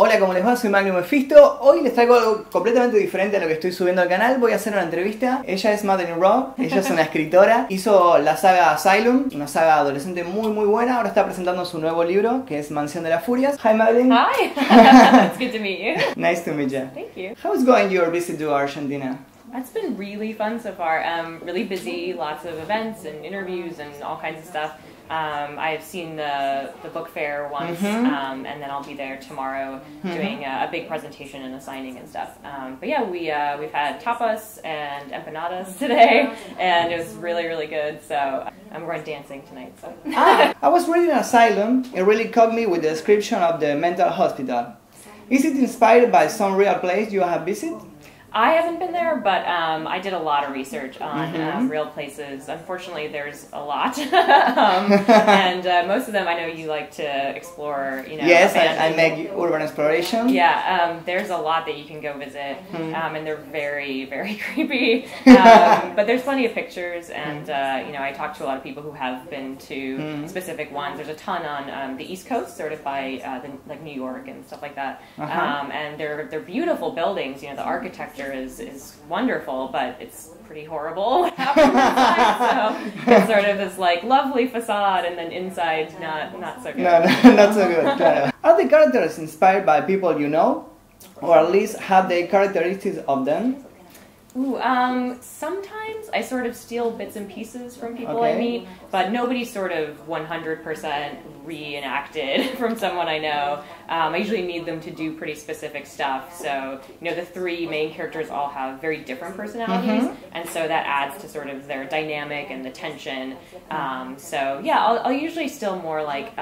Hola, ¿cómo les va? Soy Magnus Mefisto. Hoy les traigo algo completamente diferente a lo que estoy subiendo al canal. Voy a hacer una entrevista. Ella es Madeleine Roux, ella es una escritora. Hizo la saga Asylum, una saga adolescente muy buena. Ahora está presentando su nuevo libro, que es Mansión de las Furias. Hi, Madeleine. Hi. It's good to meet you. Nice to meet you. Thank you. How's going your visit to Argentina? It's been really fun so far. Really busy, lots of events and interviews and all kinds of stuff. I've seen the book fair once, and then I'll be there tomorrow doing a big presentation and a signing and stuff. But yeah, we've had tapas and empanadas today, and it was really good. So I'm going dancing tonight. So. I was reading Asylum. It really caught me with the description of the mental hospital. Is it inspired by some real place you have visited? I haven't been there, but I did a lot of research on real places. Unfortunately, there's a lot, and most of them I know you like to explore. You know, yes, I make urban exploration. Yeah, there's a lot that you can go visit, and they're very creepy. But there's plenty of pictures, and you know, I talked to a lot of people who have been to specific ones. There's a ton on the East Coast, sort of by like New York and stuff like that, and they're beautiful buildings. You know, the architecture is wonderful, but it's pretty horrible inside, so it's sort of this like lovely facade, and then inside not so good. No, not so good. Are the characters inspired by people you know, or at least have the characteristics of them? Ooh, sometimes I sort of steal bits and pieces from people I meet, but nobody's sort of 100% reenacted from someone I know. I usually need them to do pretty specific stuff, so you know, the three main characters all have very different personalities, and so that adds to sort of their dynamic and the tension. So yeah, I'll usually steal more like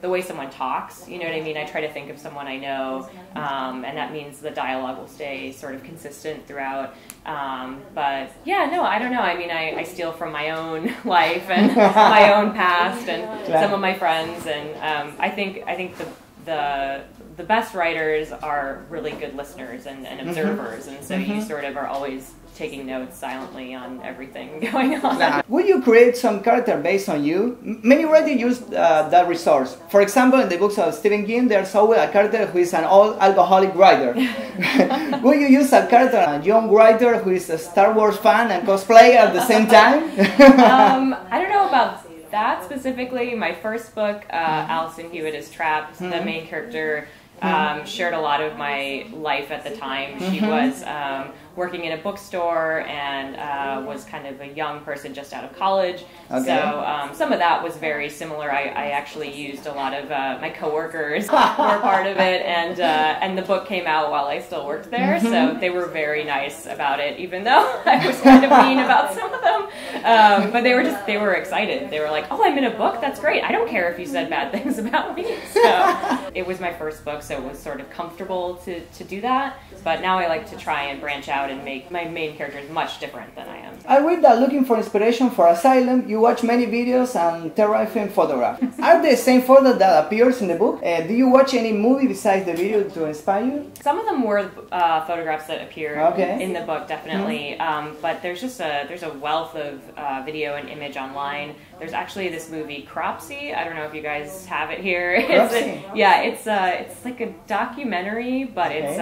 the way someone talks, you know what I mean? I try to think of someone I know, and that means the dialogue will stay sort of consistent throughout. But yeah, no, I don't know. I mean, I steal from my own life and my own past and some of my friends, and I think the best writers are really good listeners and observers, and so you sort of are always taking notes silently on everything going on. Will you create some character based on you? Many writers use that resource. For example, in the books of Stephen King, there's always a character who is an old alcoholic writer. Will you use a character, a young writer who is a Star Wars fan and cosplayer at the same time? I don't know about that specifically. My first book, Alison Hewitt is Trapped, the main character shared a lot of my life at the time. She was working in a bookstore and was kind of a young person just out of college. So some of that was very similar. I actually used a lot of my coworkers who were part of it, and the book came out while I still worked there, so they were very nice about it, even though I was kind of mean about some of them. But they were excited. They were like, "Oh, I'm in a book? That's great. I don't care if you said bad things about me." So it was my first book, so it was sort of comfortable to do that. But now I like to try and branch out and make my main characters much different than I am. I read that looking for inspiration for Asylum, you watch many videos and terrifying photographs. Are the same photos that appears in the book? Do you watch any movie besides the video to inspire you? Some of them were photographs that appear in the book, definitely. But there's a wealth of video and image online. There's actually this movie Cropsy. I don't know if you guys have it here. It's like a documentary, but it's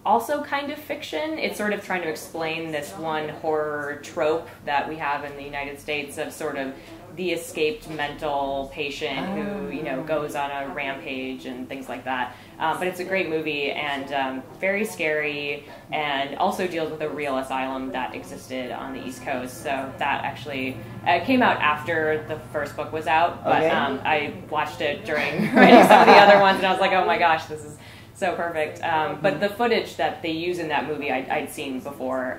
also kind of fiction. It's sort of trying to explain this one horror trope that we have in the United States of sort of the escaped mental patient who, you know, goes on a rampage and things like that. But it's a great movie and very scary, and also deals with a real asylum that existed on the East Coast. So that actually came out after the first book was out, but I watched it during writing some of the other ones, and I was like, oh my gosh, this is so perfect. But the footage that they use in that movie I'd seen before.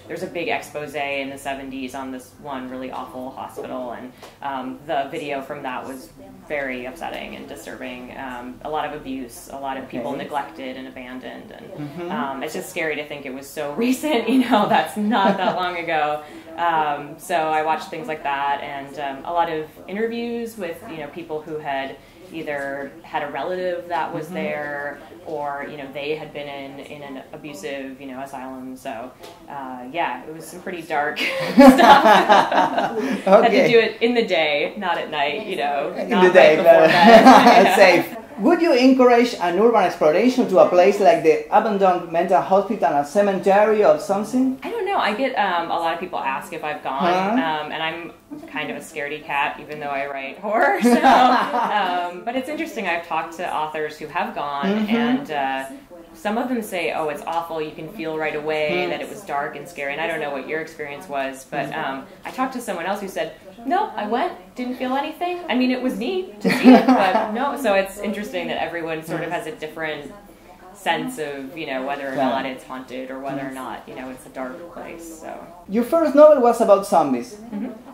There's a big expose in the 70s on this one really awful hospital, and the video from that was very upsetting and disturbing. A lot of abuse, a lot of people neglected and abandoned, and it's just scary to think it was so recent, you know, that's not that long ago. So I watched things like that, and a lot of interviews with, you know, people who had either had a relative that was there, or they had been in an abusive asylum. So yeah, it was some pretty dark stuff. Had to do it in the day, not at night. In not the day, right before bed. safe. Would you encourage an urban exploration to a place like the abandoned mental hospital, a cemetery or something? I don't know. I get a lot of people ask if I've gone, and I'm kind of a scaredy cat, even though I write horror. So, but it's interesting. I've talked to authors who have gone, and some of them say, "Oh, it's awful. You can feel right away that it was dark and scary." And I don't know what your experience was, but I talked to someone else who said, "No, I went, didn't feel anything. I mean, it was neat to see it, but no." So it's interesting that everyone sort of has a different sense of, you know, whether or not it's haunted or whether or not, you know, it's a dark place. So your first novel was about zombies.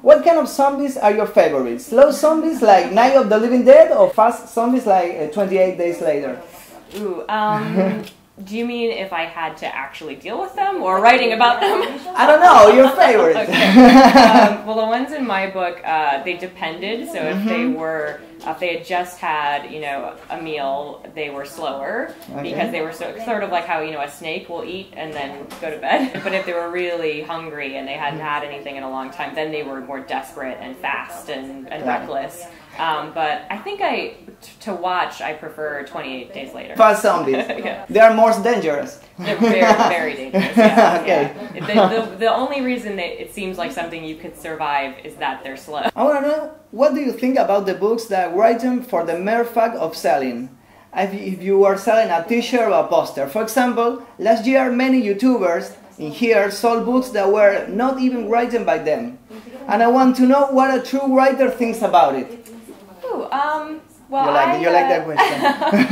What kind of zombies are your favorites? Slow zombies like Night of the Living Dead, or fast zombies like 28 Days Later? Ooh, do you mean if I had to actually deal with them or writing about them? I don't know, your favorite. Okay. Well, the ones in my book, they depended. So if they had just had, you know, a meal, they were slower because they were sort of like how, you know, a snake will eat and then go to bed. But if they were really hungry and they hadn't had anything in a long time, then they were more desperate and fast and reckless. But I think to watch, I prefer 28 Days Later. Fast zombies. Yeah. They are more dangerous. They're very, very dangerous. Yeah. Okay. Yeah. The only reason that it seems like something you could survive is that they're slow. I want to know, what do you think about the books that write them for the mere fact of selling? If you were selling a t-shirt or a poster. For example, last year many YouTubers in here sold books that were not even written by them. And I want to know what a true writer thinks about it. Ooh, well, you like that question.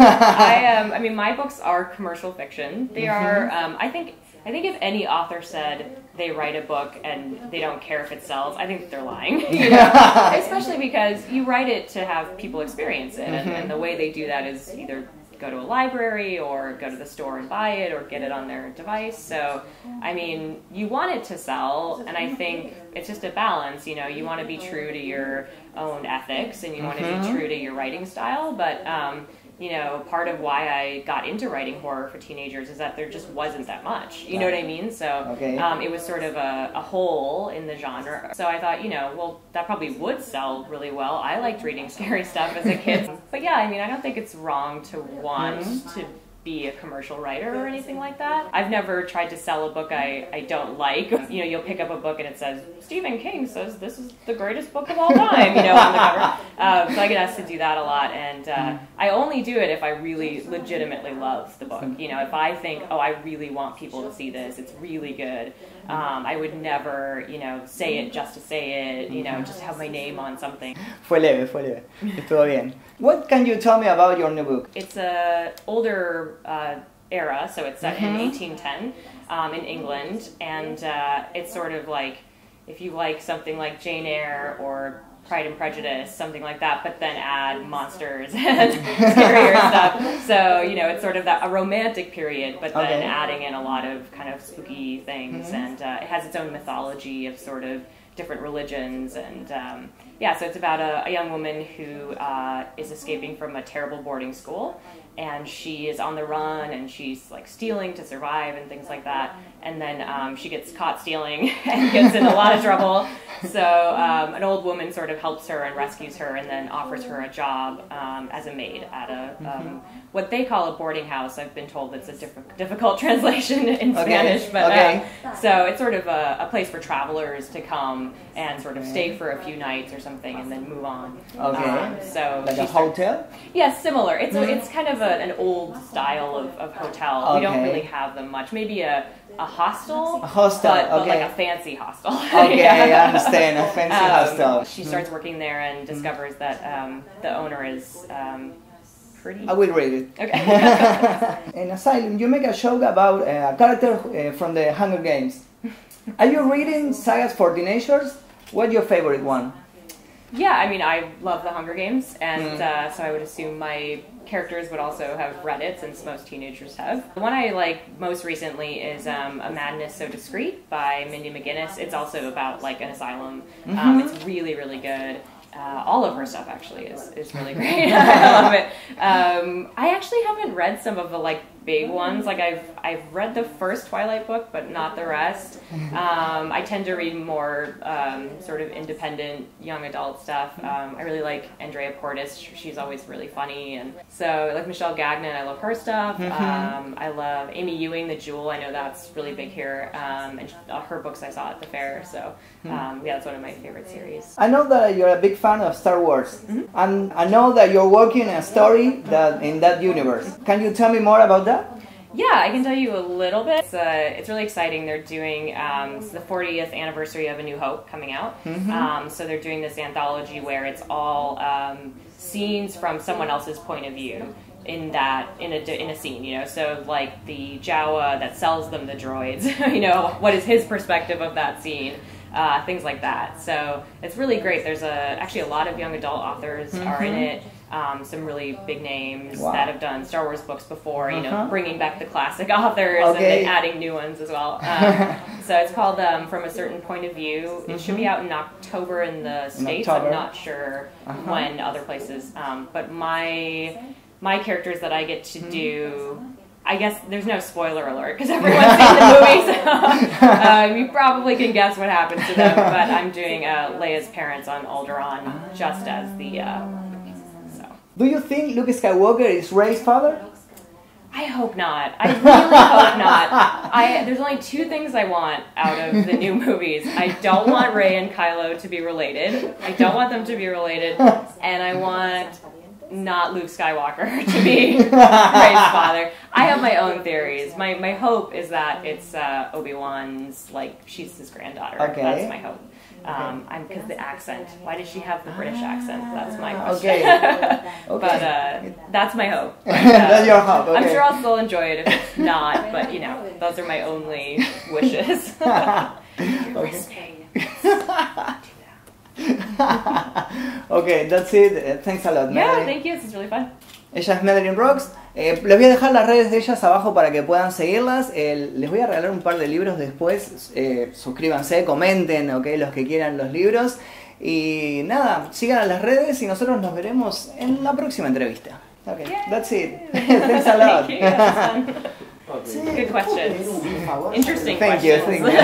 I mean, my books are commercial fiction. They are. I think if any author said they write a book and they don't care if it sells, I think they're lying. You know? Especially because you write it to have people experience it, and the way they do that is either go to a library or go to the store and buy it or get it on their device. So, I mean, you want it to sell, and I think it's just a balance. You know, you want to be true to your own ethics and you want to be true to your writing style, but you know, part of why I got into writing horror for teenagers is that there just wasn't that much. You know what I mean? So it was sort of a hole in the genre. So I thought, you know, well, that probably would sell really well. I liked reading scary stuff as a kid. But yeah, I mean, I don't think it's wrong to want to be a commercial writer or anything like that. I've never tried to sell a book I don't like. You know, you'll pick up a book and it says, Stephen King says this is the greatest book of all time, you know, on the cover. So I get asked to do that a lot, and I only do it if I really legitimately love the book. You know, if I think, oh, I really want people to see this, it's really good. I would never, you know, say it just to say it, you know, just have my name on something. Fue leve. Estuvo bien. What can you tell me about your new book? It's a older era, so it's set in 1810 in England, and it's sort of like, if you like something like Jane Eyre or Pride and Prejudice, something like that, but then add monsters and scarier stuff. So, you know, it's sort of a romantic period, but then adding in a lot of kind of spooky things, and it has its own mythology of sort of different religions, and yeah, so it's about a young woman who is escaping from a terrible boarding school, and she is on the run, and she's like stealing to survive and things like that, and then she gets caught stealing and gets in a lot of trouble. So an old woman sort of helps her and rescues her, and then offers her a job as a maid at a what they call a boarding house. I've been told it's a difficult translation in Spanish, but so it's sort of a place for travelers to come and sort of stay for a few nights or something, and then move on. So like a hotel? Yes, similar. It's kind of an old style of hotel. We don't really have them much. Maybe a hostel, but like a fancy hostel. Okay, I understand, a fancy hostel. She starts working there and discovers that the owner is pretty... I will read it. Okay. In Asylum, you make a joke about a character from the Hunger Games. Are you reading sagas for teenagers? What's your favorite one? Yeah, I mean, I love the Hunger Games, and so I would assume my characters would also have read it, since most teenagers have. The one I like most recently is A Madness So Discreet by Mindy McGinnis. It's also about like an asylum. It's really, really good. all of her stuff actually is really great. I love it. I actually haven't read some of the like big ones. Like I've read the first Twilight book, but not the rest. I tend to read more sort of independent young adult stuff. I really like Andrea Portis. She's always really funny, and so like Michelle Gagnon, I love her stuff. I love Amy Ewing, The Jewel. I know that's really big here, and her books I saw at the fair. So yeah, that's one of my favorite series. I know that you're a big fan of Star Wars, and I know that you're working on a story that in that universe. Can you tell me more about that? Yeah, I can tell you a little bit. It's really exciting. They're doing it's the 40th anniversary of A New Hope coming out. So they're doing this anthology where it's all scenes from someone else's point of view in a scene. You know, so like the Jawa that sells them the droids. You know, what is his perspective of that scene? Things like that. So it's really great. There's actually a lot of young adult authors are in it. Some really big names that have done Star Wars books before, you know, bringing back the classic authors and then adding new ones as well. So it's called From a Certain Point of View. It should be out in October in the States. I'm not sure when other places. But my characters that I get to do, I guess there's no spoiler alert because everyone's seen the movie, so you probably can guess what happens to them. But I'm doing Leia's parents on Alderaan just as the... Do you think Luke Skywalker is Rey's father? I hope not. I really hope not. There's only two things I want out of the new movies. I don't want Rey and Kylo to be related. I don't want them to be related. And I want not Luke Skywalker to be Rey's father. I have my own theories. My hope is that it's Obi-Wan's, like, she's his granddaughter. Okay. That's my hope. Because the accent. Why does she have the British accent? That's my question. But that's my hope. That's your hope. Okay. I'm sure I'll still enjoy it if it's not. But you know, those are my only wishes. Okay, that's it. Thanks a lot, Madeleine. Yeah, thank you. This is really fun. Ella es Madeleine Roux. Les voy a dejar las redes de ellas abajo para que puedan seguirlas. Les voy a regalar un par de libros después. Suscríbanse, comenten, okay, los que quieran los libros. Y nada, sigan a las redes y nosotros nos veremos en la próxima entrevista. Okay, that's it. Thanks a lot. Thank you. Good questions. Interesting Thank questions. You.